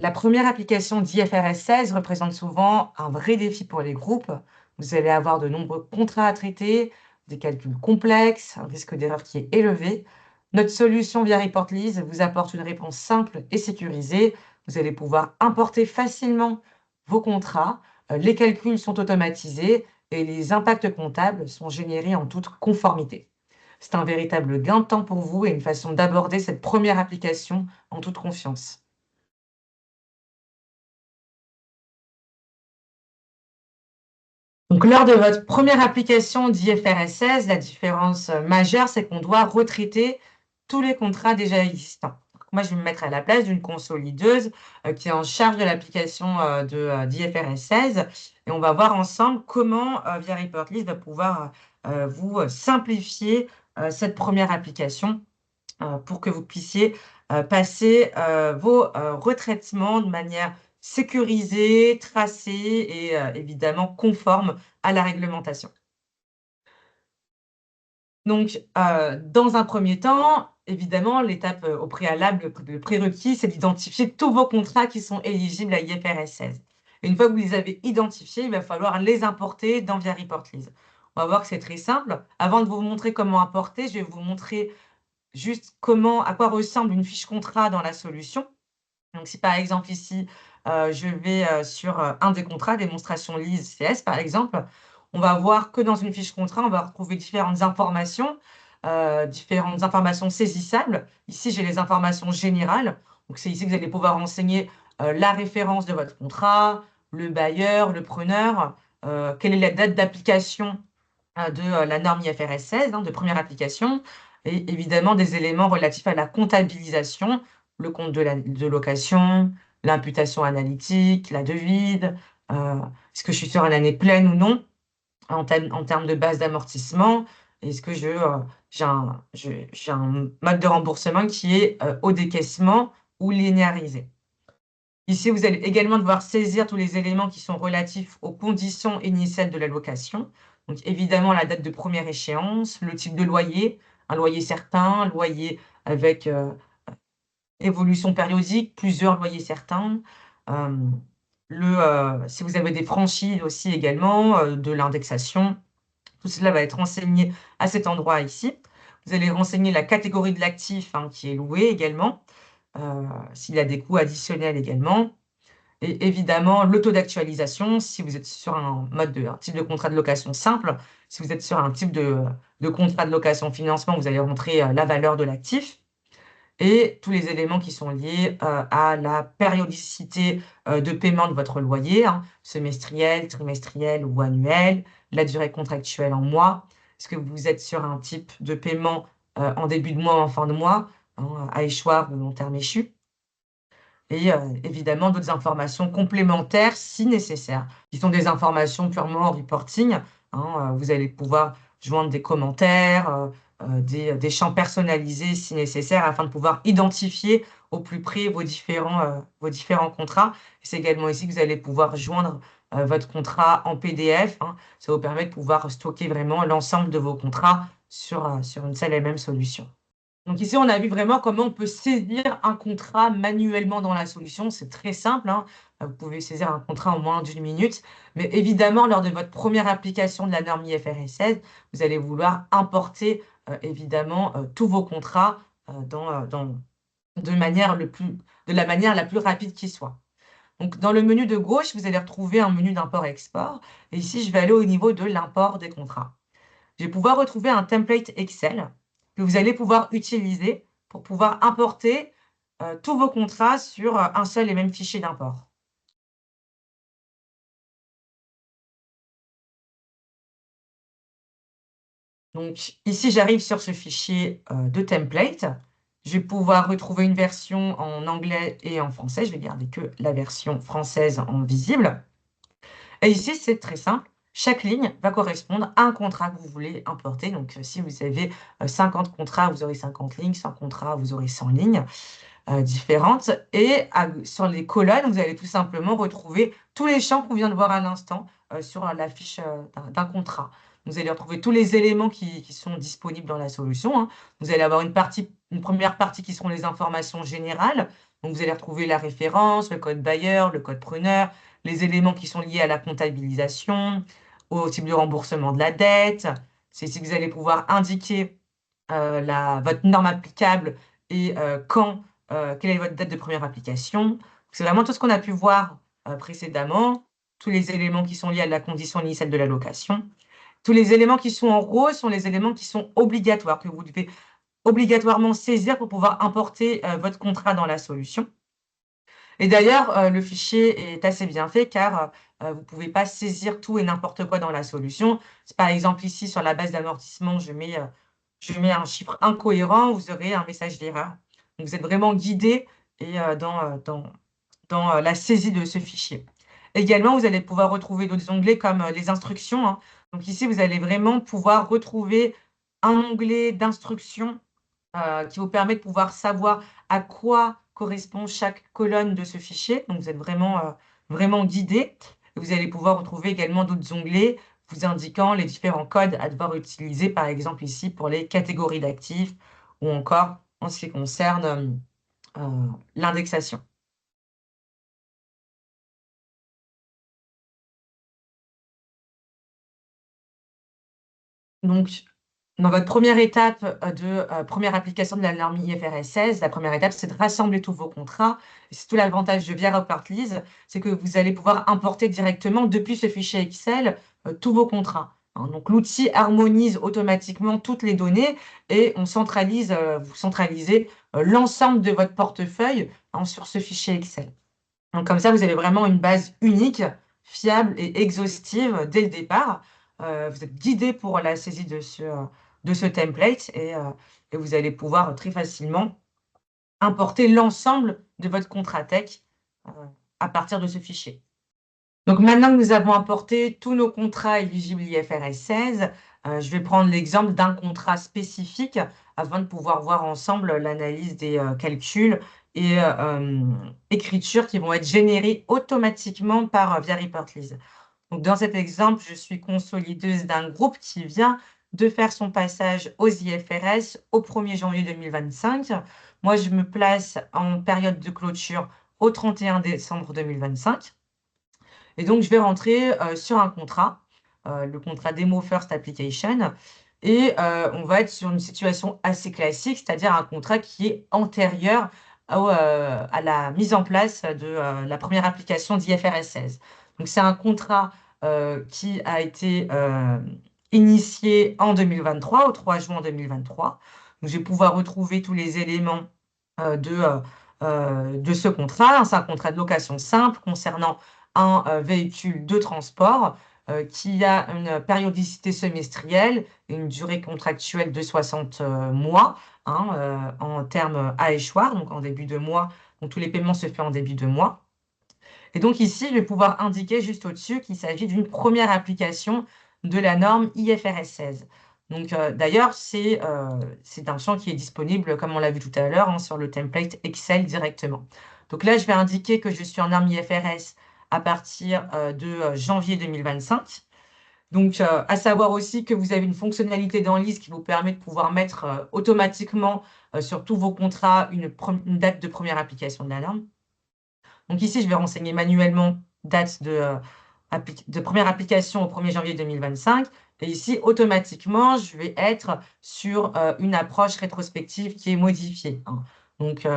La première application d'IFRS 16 représente souvent un vrai défi pour les groupes. Vous allez avoir de nombreux contrats à traiter, des calculs complexes, un risque d'erreur qui est élevé. Notre solution via Reportlease vous apporte une réponse simple et sécurisée. Vous allez pouvoir importer facilement vos contrats, les calculs sont automatisés et les impacts comptables sont générés en toute conformité. C'est un véritable gain de temps pour vous et une façon d'aborder cette première application en toute confiance. Donc, lors de votre première application d'IFRS 16, la différence majeure, c'est qu'on doit retraiter tous les contrats déjà existants. Donc, moi, je vais me mettre à la place d'une consolideuse qui est en charge de l'application d'IFRS 16 et on va voir ensemble comment, via Reportlease, va pouvoir vous simplifier cette première application pour que vous puissiez passer vos retraitements de manière sécurisée, tracée et évidemment conforme à la réglementation. Donc, dans un premier temps, évidemment, l'étape au préalable, le prérequis, c'est d'identifier tous vos contrats qui sont éligibles à IFRS 16. Et une fois que vous les avez identifiés, il va falloir les importer dans Via Reportlease. On va voir que c'est très simple. Avant de vous montrer comment importer, je vais vous montrer juste à quoi ressemble une fiche contrat dans la solution. Donc si par exemple ici, je vais, sur, un des contrats, démonstration lease CS par exemple, on va voir que dans une fiche contrat, on va retrouver différentes informations saisissables. Ici, j'ai les informations générales. Donc c'est ici que vous allez pouvoir renseigner, la référence de votre contrat, le bailleur, le preneur, quelle est la date d'application, la norme IFRS 16, hein, de première application et évidemment des éléments relatifs à la comptabilisation, le compte de location, l'imputation analytique, la devise, est-ce que je suis sur une année pleine ou non en termes de base d'amortissement? Est-ce que j'ai un mode de remboursement qui est, au décaissement ou linéarisé? Ici, vous allez également devoir saisir tous les éléments qui sont relatifs aux conditions initiales de la location. Donc évidemment, la date de première échéance, le type de loyer, un loyer certain, loyer avec, évolution périodique, plusieurs loyers certains. Hem, si vous avez des franchises aussi également, de l'indexation. Tout cela va être renseigné à cet endroit ici. Vous allez renseigner la catégorie de l'actif, hein, qui est loué également, s'il y a des coûts additionnels également. Et évidemment, le taux d'actualisation, si vous êtes sur un type de contrat de location simple. Si vous êtes sur un type de contrat de location financement, vous allez rentrer, la valeur de l'actif et tous les éléments qui sont liés, à la périodicité, de paiement de votre loyer, hein, semestriel, trimestriel ou annuel, la durée contractuelle en mois. Est-ce que vous êtes sur un type de paiement, en début de mois ou en fin de mois, hein, à échoir ou long terme échu? Et évidemment d'autres informations complémentaires si nécessaire, qui sont des informations purement reporting, hein, vous allez pouvoir joindre des commentaires, des champs personnalisés si nécessaire afin de pouvoir identifier au plus près vos différents contrats. C'est également ici que vous allez pouvoir joindre, votre contrat en PDF, hein. Ça vous permet de pouvoir stocker vraiment l'ensemble de vos contrats sur une seule et même solution. Donc ici, on a vu vraiment comment on peut saisir un contrat manuellement dans la solution. C'est très simple, hein. Vous pouvez saisir un contrat en moins d'une minute. Mais évidemment, lors de votre première application de la norme IFRS 16, vous allez vouloir importer, évidemment, tous vos contrats, de la manière la plus rapide qui soit. Donc dans le menu de gauche, vous allez retrouver un menu d'import-export et ici, je vais aller au niveau de l'import des contrats. Je vais pouvoir retrouver un template Excel que vous allez pouvoir utiliser pour pouvoir importer, tous vos contrats sur, un seul et même fichier d'import. Donc ici, j'arrive sur ce fichier, de template. Je vais pouvoir retrouver une version en anglais et en français. Je vais garder que la version française en visible. Et ici, c'est très simple. Chaque ligne va correspondre à un contrat que vous voulez importer. Donc, si vous avez 50 contrats, vous aurez 50 lignes. 100 contrats, vous aurez 100 lignes différentes. Et sur les colonnes, vous allez tout simplement retrouver tous les champs qu'on vient de voir à l'instant sur la fiche d'un contrat. Vous allez retrouver tous les éléments qui sont disponibles dans la solution, hein. Vous allez avoir une première partie qui seront les informations générales. Donc, vous allez retrouver la référence, le code bailleur, le code preneur, les éléments qui sont liés à la comptabilisation, au type de remboursement de la dette. C'est ici que vous allez pouvoir indiquer votre norme applicable et quelle est votre date de première application. C'est vraiment tout ce qu'on a pu voir précédemment, tous les éléments qui sont liés à la condition initiale de la location. Tous les éléments qui sont en rose sont les éléments qui sont obligatoires, que vous devez obligatoirement saisir pour pouvoir importer votre contrat dans la solution. Et d'ailleurs, le fichier est assez bien fait car vous ne pouvez pas saisir tout et n'importe quoi dans la solution. Par exemple, ici, sur la base d'amortissement, je mets un chiffre incohérent, vous aurez un message d'erreur. Donc, vous êtes vraiment guidé et, dans la saisie de ce fichier. Également, vous allez pouvoir retrouver d'autres onglets comme les instructions, hein. Donc ici, vous allez vraiment pouvoir retrouver un onglet d'instructions qui vous permet de pouvoir savoir à quoi correspond chaque colonne de ce fichier. Donc, vous êtes vraiment guidé. Vous allez pouvoir retrouver également d'autres onglets vous indiquant les différents codes à devoir utiliser, par exemple ici pour les catégories d'actifs ou encore en ce qui concerne l'indexation. Donc, dans votre première étape première application de la norme IFRS 16, la première étape, c'est de rassembler tous vos contrats. Et c'est tout l'avantage de Via Reportlease, c'est que vous allez pouvoir importer directement depuis ce fichier Excel tous vos contrats, hein. Donc, l'outil harmonise automatiquement toutes les données et vous centralisez l'ensemble de votre portefeuille, hein, sur ce fichier Excel. Donc comme ça, vous avez vraiment une base unique, fiable et exhaustive dès le départ. Vous êtes guidé pour la saisie de ce template et vous allez pouvoir très facilement importer l'ensemble de votre contrat tech euh, à partir de ce fichier. Donc maintenant que nous avons importé tous nos contrats éligibles IFRS 16, je vais prendre l'exemple d'un contrat spécifique afin de pouvoir voir ensemble l'analyse des calculs et écritures qui vont être générés automatiquement par via Reportlease. Donc dans cet exemple, je suis consolideuse d'un groupe qui vient de faire son passage aux IFRS au 1er janvier 2025. Moi, je me place en période de clôture au 31 décembre 2025. Et donc, je vais rentrer sur un contrat, le contrat Demo First Application, et on va être sur une situation assez classique, c'est-à-dire un contrat qui est antérieur à la mise en place de la première application d'IFRS 16. Donc, c'est un contrat qui a été initié en 2023, au 3 juin 2023. Donc, je vais pouvoir retrouver tous les éléments de ce contrat. C'est un contrat de location simple concernant un véhicule de transport qui a une périodicité semestrielle et une durée contractuelle de 60 mois, hein, en termes à échoir, donc en début de mois. Donc tous les paiements se font en début de mois. Et donc ici, je vais pouvoir indiquer juste au-dessus qu'il s'agit d'une première application de la norme IFRS 16. Donc d'ailleurs, c'est un champ qui est disponible, comme on l'a vu tout à l'heure, hein, sur le template Excel directement. Donc là, je vais indiquer que je suis en norme IFRS à partir de janvier 2025. Donc, à savoir aussi que vous avez une fonctionnalité dans Lise qui vous permet de pouvoir mettre automatiquement sur tous vos contrats une date de première application de la norme. Donc ici, je vais renseigner manuellement date de première application au 1er janvier 2025. Et ici, automatiquement, je vais être sur une approche rétrospective qui est modifiée, hein. Donc,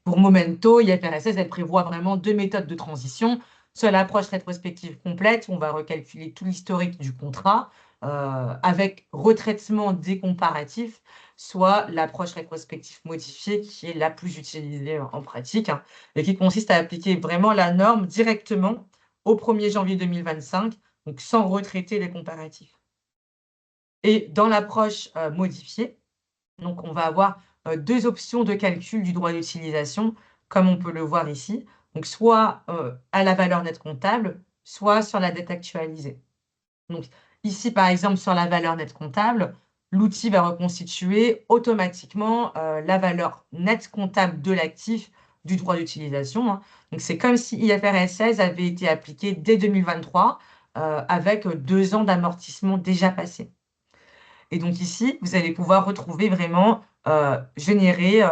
pour Momento, IFRS 16, elle prévoit vraiment deux méthodes de transition. Soit l'approche rétrospective complète, où on va recalculer tout l'historique du contrat avec retraitement des comparatifs, soit l'approche rétrospective modifiée qui est la plus utilisée en pratique, hein, et qui consiste à appliquer vraiment la norme directement au 1er janvier 2025, donc sans retraiter les comparatifs. Et dans l'approche modifiée, donc on va avoir deux options de calcul du droit d'utilisation, comme on peut le voir ici, donc soit à la valeur nette comptable, soit sur la dette actualisée. Donc ici, par exemple, sur la valeur nette comptable, l'outil va reconstituer automatiquement la valeur nette comptable de l'actif du droit d'utilisation, hein. Donc c'est comme si IFRS 16 avait été appliqué dès 2023 avec 2 ans d'amortissement déjà passés. Et donc ici, vous allez pouvoir retrouver vraiment générer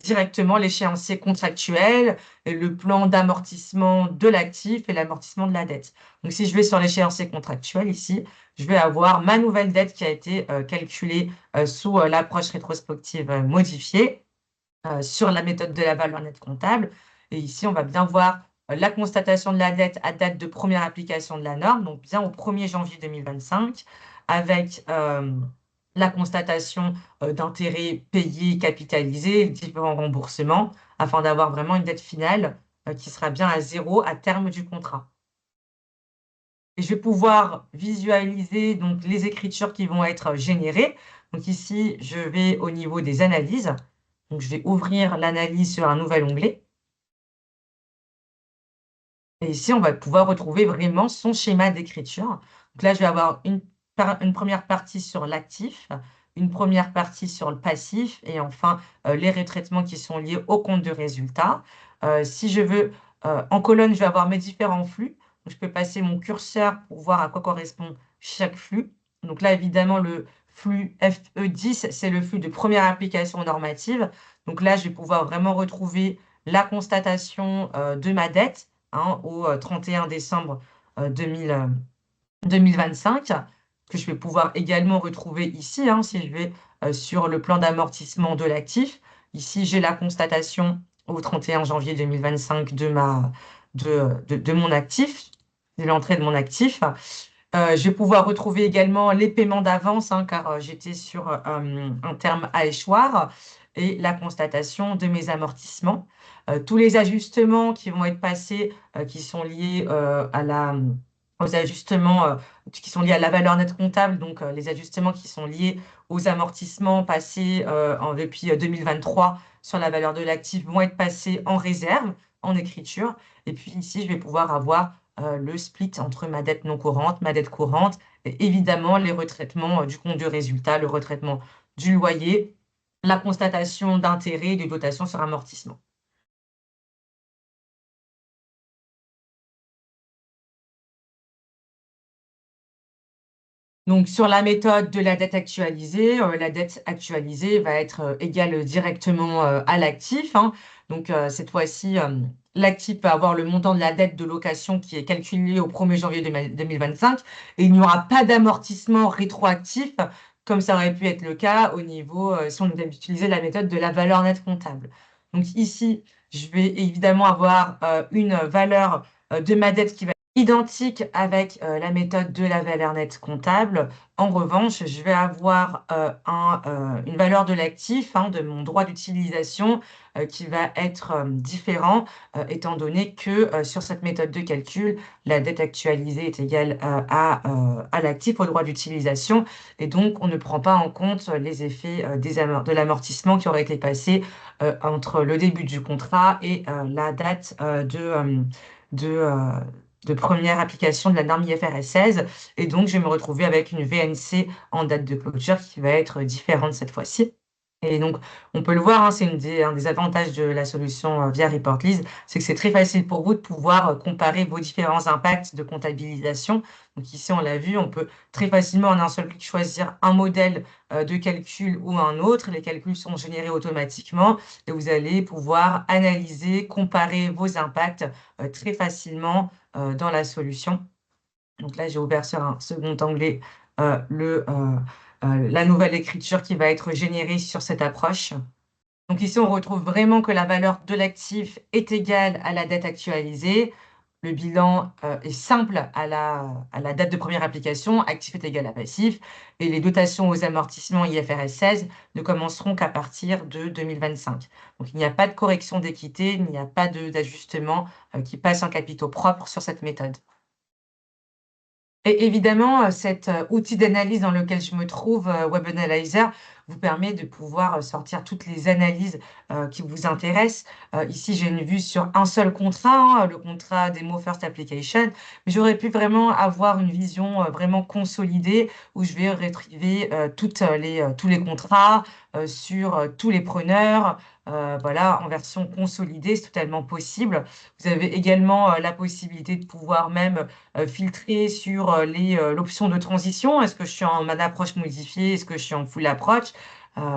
directement l'échéancier contractuel, et le plan d'amortissement de l'actif et l'amortissement de la dette. Donc si je vais sur l'échéancier contractuel ici, je vais avoir ma nouvelle dette qui a été, calculée, sous, l'approche rétrospective, modifiée, sur la méthode de la valeur nette comptable. Et ici, on va bien voir, la constatation de la dette à date de première application de la norme, donc bien au 1er janvier 2025, avec, la constatation, d'intérêts payés, capitalisés, les différents remboursements, afin d'avoir vraiment une dette finale, qui sera bien à 0 à terme du contrat. Et je vais pouvoir visualiser donc les écritures qui vont être générées. Donc ici, je vais au niveau des analyses. Donc je vais ouvrir l'analyse sur un nouvel onglet. Et ici, on va pouvoir retrouver vraiment son schéma d'écriture. Donc là, je vais avoir une première partie sur l'actif, une première partie sur le passif et enfin, les retraitements qui sont liés au compte de résultat. Si je veux, en colonne, je vais avoir mes différents flux. Donc je peux passer mon curseur pour voir à quoi correspond chaque flux. Donc là, évidemment, le flux FE10, c'est le flux de première application normative. Donc là, je vais pouvoir vraiment retrouver la constatation, de ma dette, hein, au 31 décembre 2025, que je vais pouvoir également retrouver ici, hein, si je vais sur le plan d'amortissement de l'actif. Ici, j'ai la constatation au 31 janvier 2025 de mon actif, de l'entrée de mon actif. Je vais pouvoir retrouver également les paiements d'avance, hein, car j'étais sur un terme à échoir, et la constatation de mes amortissements. Tous les ajustements qui vont être passés, qui sont liés aux ajustements qui sont liés à la valeur nette comptable, donc les ajustements qui sont liés aux amortissements passés depuis 2023 sur la valeur de l'actif vont être passés en réserve, en écriture. Et puis ici, je vais pouvoir avoir le split entre ma dette non courante, ma dette courante, et évidemment les retraitements du compte de résultat, le retraitement du loyer, la constatation d'intérêt et de dotation sur amortissement. Donc sur la méthode de la dette actualisée va être, égale directement, à l'actif, hein. Donc cette fois-ci, l'actif va avoir le montant de la dette de location qui est calculé au 1er janvier 2025 et il n'y aura pas d'amortissement rétroactif comme ça aurait pu être le cas au niveau, si on avait utilisé la méthode de la valeur nette comptable. Donc ici, je vais évidemment avoir, une valeur, de ma dette qui va identique avec, la méthode de la valeur nette comptable. En revanche, je vais avoir, une valeur de l'actif, hein, de mon droit d'utilisation, qui va être, différent, étant donné que, sur cette méthode de calcul, la dette actualisée est égale, à l'actif, au droit d'utilisation et donc on ne prend pas en compte les effets, de l'amortissement qui aurait été passé, entre le début du contrat et la date, de, de première application de la norme IFRS 16 et donc je vais me retrouver avec une VNC en date de clôture qui va être différente cette fois-ci. Et donc, on peut le voir, hein, c'est un des avantages de la solution via Reportlease, c'est que c'est très facile pour vous de pouvoir comparer vos différents impacts de comptabilisation. Donc ici, on l'a vu, on peut très facilement en un seul clic choisir un modèle de calcul ou un autre. Les calculs sont générés automatiquement et vous allez pouvoir analyser, comparer vos impacts très facilement dans la solution. Donc là, j'ai ouvert sur un second onglet la nouvelle écriture qui va être générée sur cette approche. Donc ici, on retrouve vraiment que la valeur de l'actif est égale à la dette actualisée. Le bilan est simple à la date de première application, actif est égal à passif, et les dotations aux amortissements IFRS 16 ne commenceront qu'à partir de 2025. Donc il n'y a pas de correction d'équité, il n'y a pas d'ajustement qui passe en capitaux propres sur cette méthode. Et évidemment, cet, outil d'analyse dans lequel je me trouve, Web Analyzer, vous permet de pouvoir, sortir toutes les analyses, qui vous intéressent. Ici, j'ai une vue sur un seul contrat, hein, le contrat Demo First Application, mais j'aurais pu vraiment avoir une vision, vraiment consolidée où je vais retriver, tous les contrats, sur, tous les preneurs, voilà, en version consolidée, c'est totalement possible. Vous avez également, la possibilité de pouvoir même filtrer sur l'option de transition. Est-ce que je suis en mode approche modifiée? Est-ce que je suis en full approach?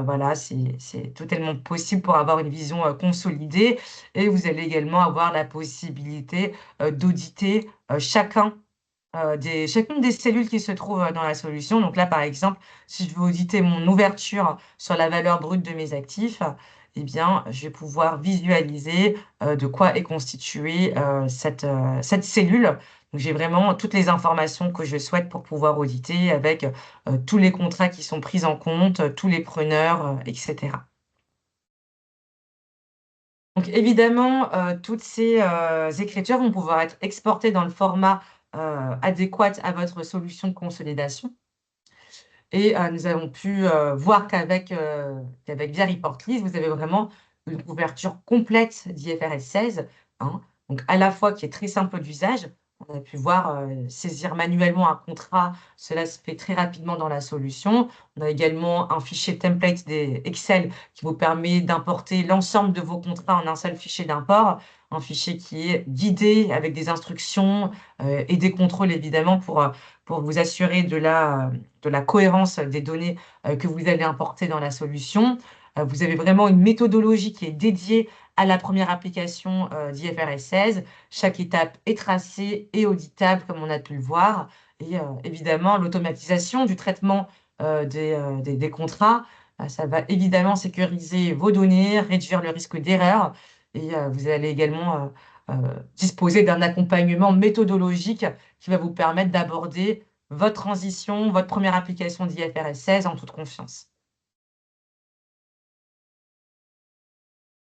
Voilà, c'est totalement possible pour avoir une vision, consolidée et vous allez également avoir la possibilité, d'auditer, chacune des cellules qui se trouvent, dans la solution. Donc là, par exemple, si je veux auditer mon ouverture sur la valeur brute de mes actifs, eh bien, je vais pouvoir visualiser, de quoi est constituée, cette cellule. Donc j'ai vraiment toutes les informations que je souhaite pour pouvoir auditer avec, tous les contrats qui sont pris en compte, tous les preneurs, et cetera. Donc évidemment, toutes ces, écritures vont pouvoir être exportées dans le format, adéquat à votre solution de consolidation et nous avons pu, voir qu'avec Via Reportly, vous avez vraiment une couverture complète d'IFRS 16, hein. Donc à la fois qui est très simple d'usage, on a pu voir, saisir manuellement un contrat, cela se fait très rapidement dans la solution. On a également un fichier template des Excel qui vous permet d'importer l'ensemble de vos contrats en un seul fichier d'import, un fichier qui est guidé avec des instructions, et des contrôles évidemment pour vous assurer de la cohérence des données, que vous allez importer dans la solution. Vous avez vraiment une méthodologie qui est dédiée à la première application, d'IFRS 16. Chaque étape est tracée et auditable comme on a pu le voir et évidemment l'automatisation du traitement, des contrats, ça va évidemment sécuriser vos données, réduire le risque d'erreur et vous allez également, disposer d'un accompagnement méthodologique qui va vous permettre d'aborder votre transition, votre première application d'IFRS 16 en toute confiance.